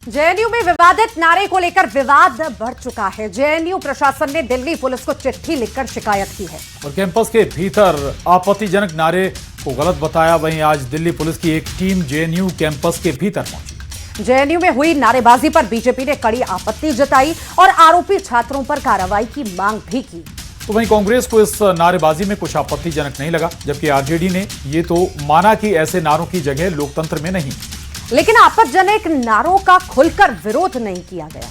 JNU में विवादित नारे को लेकर विवाद बढ़ चुका है। जेएनयू प्रशासन ने दिल्ली पुलिस को चिट्ठी लिखकर शिकायत की है और कैंपस के भीतर आपत्तिजनक नारे को गलत बताया। वहीं आज दिल्ली पुलिस की एक टीम जेएनयू कैंपस के भीतर पहुंची। जेएनयू में हुई नारेबाजी पर बीजेपी ने कड़ी आपत्ति जताई और आरोपी छात्रों पर कार्रवाई की मांग भी की। तो वहीं कांग्रेस को इस नारेबाजी में कुछ आपत्तिजनक नहीं लगा, जबकि आरजेडी ने ये तो माना कि ऐसे नारों की जगह लोकतंत्र में नहीं। लेकिन आपत्तिजनक नारों का खुलकर विरोध नहीं किया गया।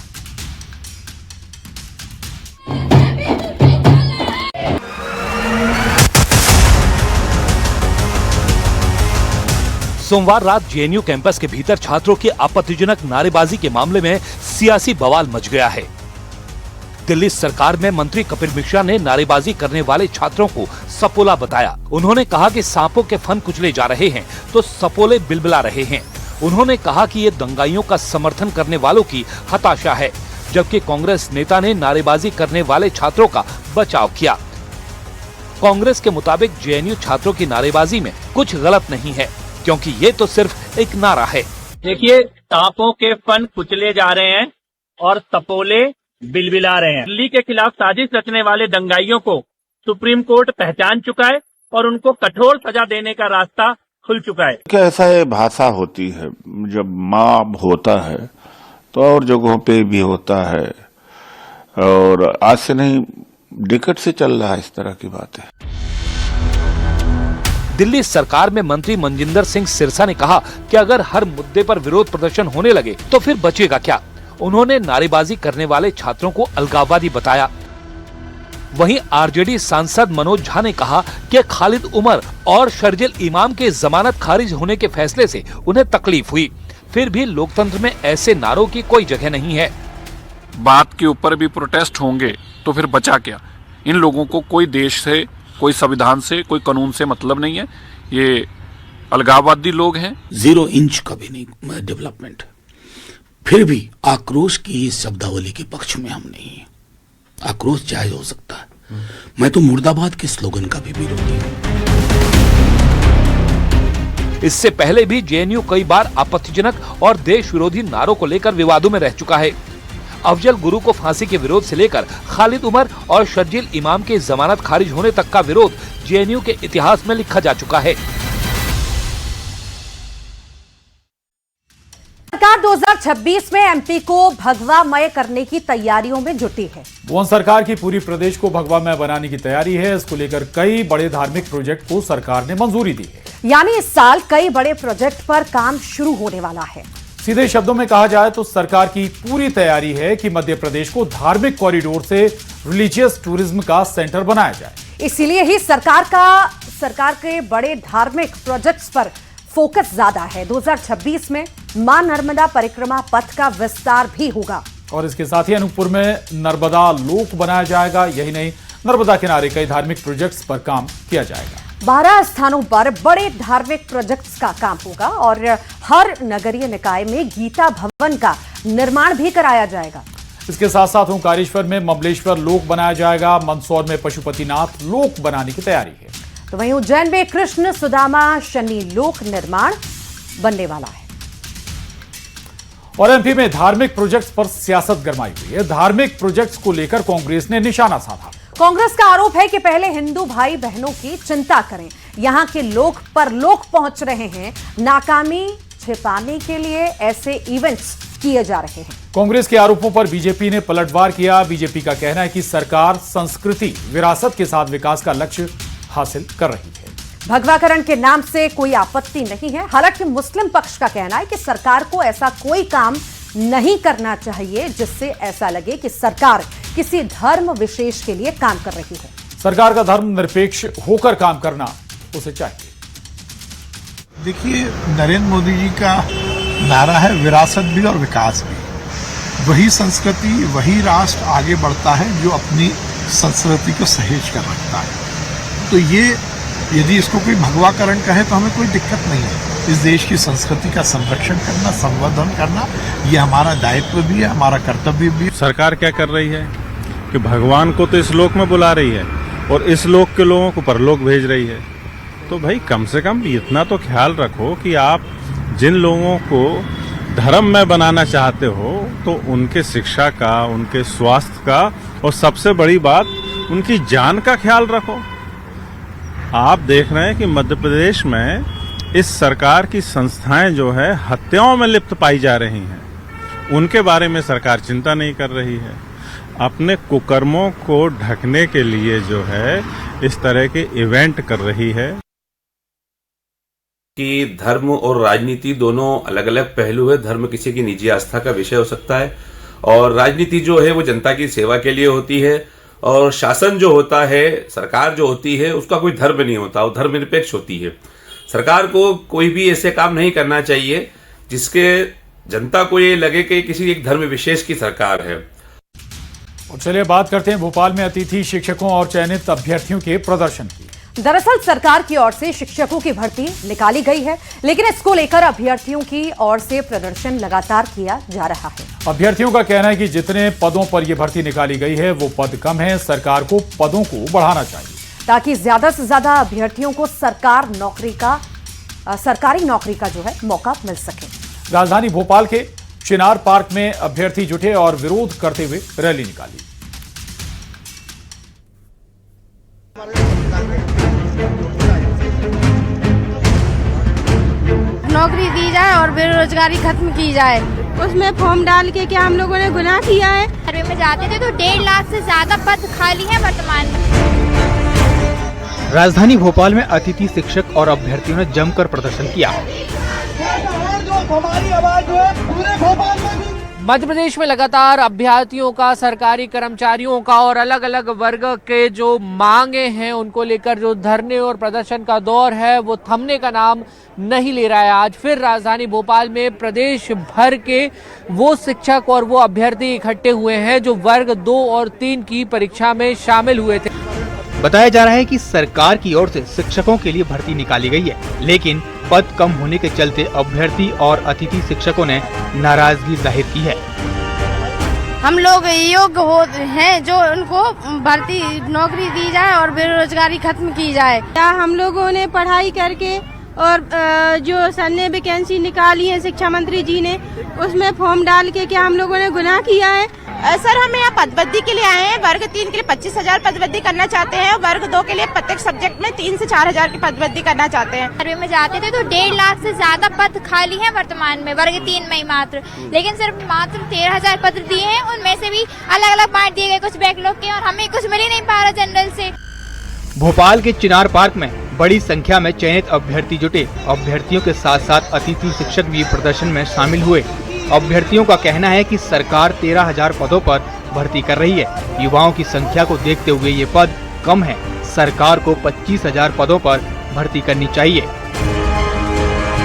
सोमवार रात जेएनयू कैंपस के भीतर छात्रों की आपत्तिजनक नारेबाजी के मामले में सियासी बवाल मच गया है। दिल्ली सरकार में मंत्री कपिल मिश्रा ने नारेबाजी करने वाले छात्रों को सपोला बताया। उन्होंने कहा कि सांपों के फन कुचले जा रहे हैं तो सपोले बिलबिला रहे हैं। उन्होंने कहा कि ये दंगाइयों का समर्थन करने वालों की हताशा है, जबकि कांग्रेस नेता ने नारेबाजी करने वाले छात्रों का बचाव किया। कांग्रेस के मुताबिक जेएनयू छात्रों की नारेबाजी में कुछ गलत नहीं है, क्योंकि ये तो सिर्फ एक नारा है। देखिए, सांपों के फन कुचले जा रहे हैं और सपोले बिलबिला रहे हैं। दिल्ली के खिलाफ साजिश रचने वाले दंगाइयों को सुप्रीम कोर्ट पहचान चुका है और उनको कठोर सजा देने का रास्ता खुल चुका है। क्या ऐसा है, भाषा होती है, जब मॉब होता है तो और जगहों पे भी होता है, और आज से नहीं डिकेड से चल रहा है इस तरह की बातें। दिल्ली सरकार में मंत्री मनजिंदर सिंह सिरसा ने कहा कि अगर हर मुद्दे पर विरोध प्रदर्शन होने लगे तो फिर बचेगा क्या। उन्होंने नारेबाजी करने वाले छात्रों को अलगाववादी बताया। वहीं आरजेडी सांसद मनोज झा ने कहा कि खालिद उमर और शर्जिल इमाम के जमानत खारिज होने के फैसले से उन्हें तकलीफ हुई, फिर भी लोकतंत्र में ऐसे नारों की कोई जगह नहीं है। बात के ऊपर भी प्रोटेस्ट होंगे तो फिर बचा क्या। इन लोगों को कोई देश से, कोई संविधान से, कोई कानून से मतलब नहीं है। ये अलगाववादी लोग हैं। 0 इंच का भी नहीं डेवलपमेंट। फिर भी आक्रोश की शब्दावली के पक्ष में हम नहीं है। आक्रोश जायज हो सकता है। मैं तो मुर्दाबाद के स्लोगन का भी विरोधी हूँ। इससे पहले भी जेएनयू कई बार आपत्तिजनक और देश विरोधी नारों को लेकर विवादों में रह चुका है। अफजल गुरु को फांसी के विरोध से लेकर खालिद उमर और शर्जिल इमाम के जमानत खारिज होने तक का विरोध जेएनयू के इतिहास में लिखा जा चुका है। सरकार 2026 में एमपी को भगवामय करने की तैयारियों में जुटी है। भुवन सरकार की पूरी प्रदेश को भगवामय बनाने की तैयारी है। इसको लेकर कई बड़े धार्मिक प्रोजेक्ट को सरकार ने मंजूरी दी है। यानी इस साल कई बड़े प्रोजेक्ट पर काम शुरू होने वाला है। सीधे शब्दों में कहा जाए तो सरकार की पूरी तैयारी है कि मध्य प्रदेश को धार्मिक कॉरिडोर से रिलीजियस टूरिज्म का सेंटर बनाया जाए। इसीलिए ही सरकार के बड़े धार्मिक प्रोजेक्ट्स पर फोकस ज्यादा है। 2026 में मां नर्मदा परिक्रमा पथ का विस्तार भी होगा और इसके साथ ही अनूपपुर में नर्मदा लोक बनाया जाएगा। यही नहीं, नर्मदा किनारे कई धार्मिक प्रोजेक्ट्स पर काम किया जाएगा। 12 स्थानों पर बड़े धार्मिक प्रोजेक्ट्स का काम होगा और हर नगरीय निकाय में गीता भवन का निर्माण भी कराया जाएगा। इसके साथ साथ ओंकारेश्वर में ममलेश्वर लोक बनाया जाएगा। मंदसौर में पशुपतिनाथ लोक बनाने की तैयारी है। तो वहीं उज्जैन में कृष्ण सुदामा शनि लोक निर्माण बनने वाला है। और एमपी में धार्मिक प्रोजेक्ट्स पर सियासत गरमाई हुई है। धार्मिक प्रोजेक्ट्स को लेकर कांग्रेस ने निशाना साधा। कांग्रेस का आरोप है कि पहले हिंदू भाई बहनों की चिंता करें, यहां के लोग पर लोग पहुंच रहे हैं। नाकामी छिपाने के लिए ऐसे इवेंट्स किए जा रहे हैं। कांग्रेस के आरोपों पर बीजेपी ने पलटवार किया। बीजेपी का कहना है कि सरकार संस्कृति विरासत के साथ विकास का लक्ष्य हासिल कर रही है। भगवाकरण के नाम से कोई आपत्ति नहीं है। हालांकि मुस्लिम पक्ष का कहना है कि सरकार को ऐसा कोई काम नहीं करना चाहिए जिससे ऐसा लगे कि सरकार किसी धर्म विशेष के लिए काम कर रही है। सरकार का धर्म निरपेक्ष होकर काम करना उसे चाहिए। देखिए, नरेंद्र मोदी जी का नारा है विरासत भी और विकास भी। वही संस्कृति, वही राष्ट्र आगे बढ़ता है जो अपनी संस्कृति को सहेज कर रखता है। तो ये यदि इसको कोई भगवाकरण कहे तो हमें कोई दिक्कत नहीं है। इस देश की संस्कृति का संरक्षण करना, संवर्धन करना, ये हमारा दायित्व भी है, हमारा कर्तव्य भी है। सरकार क्या कर रही है कि भगवान को तो इस लोक में बुला रही है और इस लोक के लोगों को परलोक भेज रही है। तो भाई कम से कम इतना तो ख्याल रखो कि आप जिन लोगों को धर्ममय बनाना चाहते हो तो उनके शिक्षा का, उनके स्वास्थ्य का और सबसे बड़ी बात उनकी जान का ख्याल रखो। आप देख रहे हैं कि मध्य प्रदेश में इस सरकार की संस्थाएं जो है हत्याओं में लिप्त पाई जा रही हैं, उनके बारे में सरकार चिंता नहीं कर रही है। अपने कुकर्मों को ढकने के लिए जो है इस तरह के इवेंट कर रही है। कि धर्म और राजनीति दोनों अलग अलग पहलू है। धर्म किसी की निजी आस्था का विषय हो सकता है और राजनीति जो है वो जनता की सेवा के लिए होती है, और शासन जो होता है, सरकार जो होती है, उसका कोई धर्म नहीं होता, वो धर्मनिरपेक्ष होती है। सरकार को कोई भी ऐसे काम नहीं करना चाहिए जिसके जनता को ये लगे कि किसी एक धर्म विशेष की सरकार है। और चलिए बात करते हैं भोपाल में अतिथि शिक्षकों और चयनित अभ्यर्थियों के प्रदर्शन की। दरअसल सरकार की ओर से शिक्षकों की भर्ती निकाली गई है, लेकिन इसको लेकर अभ्यर्थियों की ओर से प्रदर्शन लगातार किया जा रहा है। अभ्यर्थियों का कहना है कि जितने पदों पर यह भर्ती निकाली गई है वो पद कम है, सरकार को पदों को बढ़ाना चाहिए ताकि ज्यादा से ज्यादा अभ्यर्थियों को सरकारी नौकरी का जो है मौका मिल सके। राजधानी भोपाल के चिनार पार्क में अभ्यर्थी जुटे और विरोध करते हुए रैली निकाली। नौकरी दी जाए और बेरोजगारी खत्म की जाए। उसमें फॉर्म डाल के क्या हम लोगों ने गुनाह किया है? सर्वे में जाते थे तो 1.5 लाख से ज्यादा पद खाली हैं वर्तमान में। राजधानी भोपाल में अतिथि शिक्षक और अभ्यर्थियों ने जमकर प्रदर्शन किया। मध्य प्रदेश में लगातार अभ्यर्थियों का, सरकारी कर्मचारियों का और अलग अलग वर्ग के जो मांगे हैं उनको लेकर जो धरने और प्रदर्शन का दौर है वो थमने का नाम नहीं ले रहा है। आज फिर राजधानी भोपाल में प्रदेश भर के वो शिक्षक और वो अभ्यर्थी इकट्ठे हुए हैं जो वर्ग 2 और 3 की परीक्षा में शामिल हुए थे। बताया जा रहा है कि सरकार की ओर से शिक्षकों के लिए भर्ती निकाली गई है, लेकिन पद कम होने के चलते अभ्यर्थी और अतिथि शिक्षकों ने नाराजगी जाहिर की है। हम लोग योग्य हैं जो उनको भर्ती नौकरी दी जाए और बेरोजगारी खत्म की जाए। क्या हम लोगों ने पढ़ाई करके और जो सर ने वैकेंसी निकाली है शिक्षा मंत्री जी ने, उसमें फॉर्म डाल के क्या हम लोगों ने गुनाह किया है? सर हम यहाँ पदवृद्धि के लिए आए हैं। वर्ग 3 के लिए 25,000 पदवृद्धि करना चाहते हैं और वर्ग 2 के लिए प्रत्येक सब्जेक्ट में 3 से 4,000 की पदवृद्धि करना चाहते हैं। सर्वे में जाते थे तो 1.5 लाख से ज्यादा पद खाली हैं वर्तमान में वर्ग 3 में ही मात्र, लेकिन सिर्फ मात्र 13,000 पद दिए हैं। उनमें से भी अलग अलग बांट दिए गए, कुछ बैकलॉग के, और हमें कुछ मिल ही नहीं पा रहा जनरल से। भोपाल के चिनार पार्क में बड़ी संख्या में चयनित अभ्यर्थी जुटे। अभ्यर्थियों के साथ साथ अतिथि शिक्षक भी प्रदर्शन में शामिल हुए। अभ्यर्थियों का कहना है कि सरकार 13,000 पदों पर भर्ती कर रही है। युवाओं की संख्या को देखते हुए ये पद कम है। सरकार को 25,000 पदों पर भर्ती करनी चाहिए।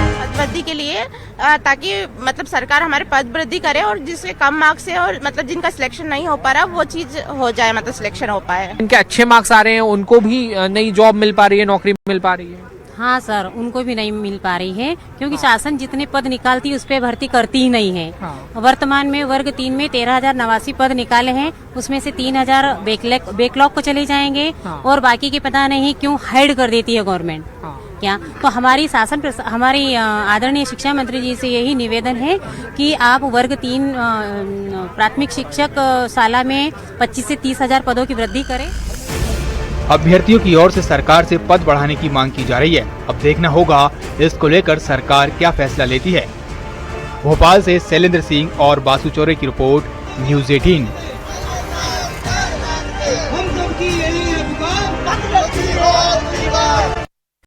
पदवृद्धि के लिए ताकि मतलब सरकार हमारे पद वृद्धि करे और जिसके कम मार्क्स है और मतलब जिनका सिलेक्शन नहीं हो पा रहा वो चीज हो जाए, मतलब सिलेक्शन हो पाए। इनके अच्छे मार्क्स आ रहे हैं उनको भी नई जॉब मिल पा रही है, नौकरी मिल पा रही है। हाँ सर, उनको भी नहीं मिल पा रही है क्योंकि शासन जितने पद निकालती है उस पे भर्ती करती ही नहीं है। वर्तमान में वर्ग 3 में 13,089 पद निकाले हैं, उसमें से 3,000 बैकलॉग को चले जाएंगे और बाकी के पता नहीं क्यों हाइड कर देती है गवर्नमेंट। क्या तो हमारी आदरणीय शिक्षा मंत्री जी से यही निवेदन है कि आप वर्ग 3 प्राथमिक शिक्षक शाला में 25 से 30,000 पदों की वृद्धि करें। अभ्यर्थियों की ओर से सरकार से पद बढ़ाने की मांग की जा रही है। अब देखना होगा इसको लेकर सरकार क्या फैसला लेती है। भोपाल से शैलेंद्र सिंह और बासु चौरे की रिपोर्ट, न्यूज़ 18।